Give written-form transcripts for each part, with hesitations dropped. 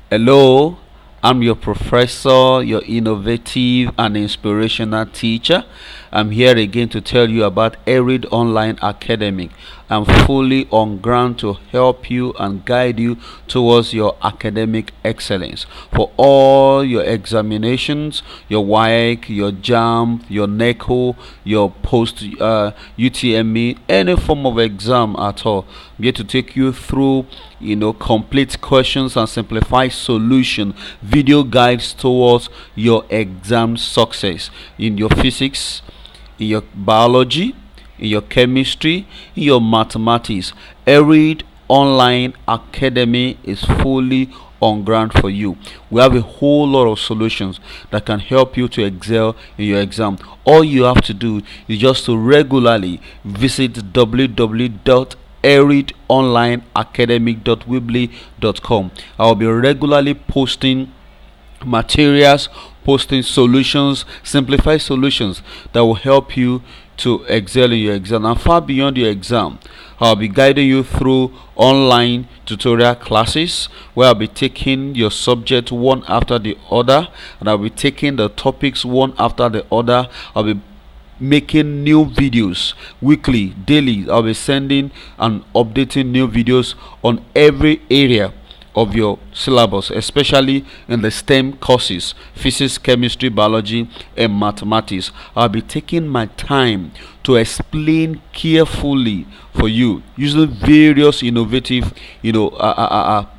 Hello, I'm your professor, your innovative and inspirational teacher. I'm here again to tell you about ERID Online Academic. I'm fully on ground to help you and guide you towards your academic excellence. For all your examinations, your WAEC, your JAMB, your NECO, your post-UTME, any form of exam at all, I'm here to take you through complete questions and simplified solution video guides towards your exam success in your physics, in your biology, in your chemistry, in your mathematics. ERID Online Academy is fully on ground for you. We have a whole lot of solutions that can help you to excel in your exam. All you have to do is just to regularly visit www.eridonlineacademic.weebly.com. I will be regularly posting materials, posting solutions, simplified solutions that will help you to excel in your exam and far beyond your exam. I'll be guiding you through online tutorial classes where I'll be taking your subject one after the other, and I'll be taking the topics one after the other. I'll be making new videos weekly, daily. I'll be sending and updating new videos on every area of your syllabus, especially in the STEM courses: physics, chemistry, biology, and mathematics. I'll be taking my time to explain carefully for you using various innovative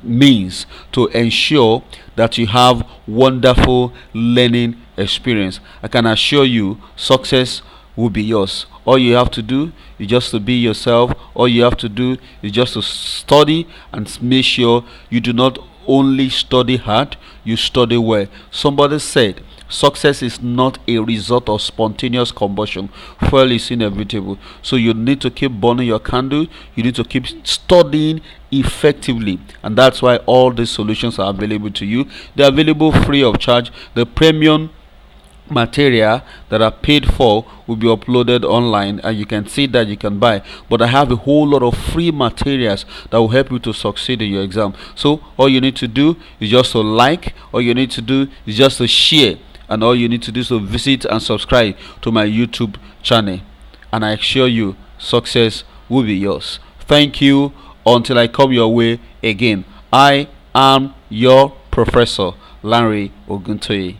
means to ensure that you have wonderful learning experience. I can assure you success will be yours. All you have to do is just to be yourself. All you have to do is just to study and make sure you do not only study hard, you study well. Somebody said success is not a result of spontaneous combustion. Fuel is inevitable. So you need to keep burning your candle. You need to keep studying effectively, and that's why all these solutions are available to you. They're available free of charge. The premium material that are paid for will be uploaded online, and you can see that you can buy, but I have a whole lot of free materials that will help you to succeed in your exam. So all you need to do is just to like, all you need to do is just to share, and all you need to do is to visit and subscribe to my YouTube channel, and I assure you success will be yours. Thank you. Until I come your way again, I am your professor, Larry Oguntoye.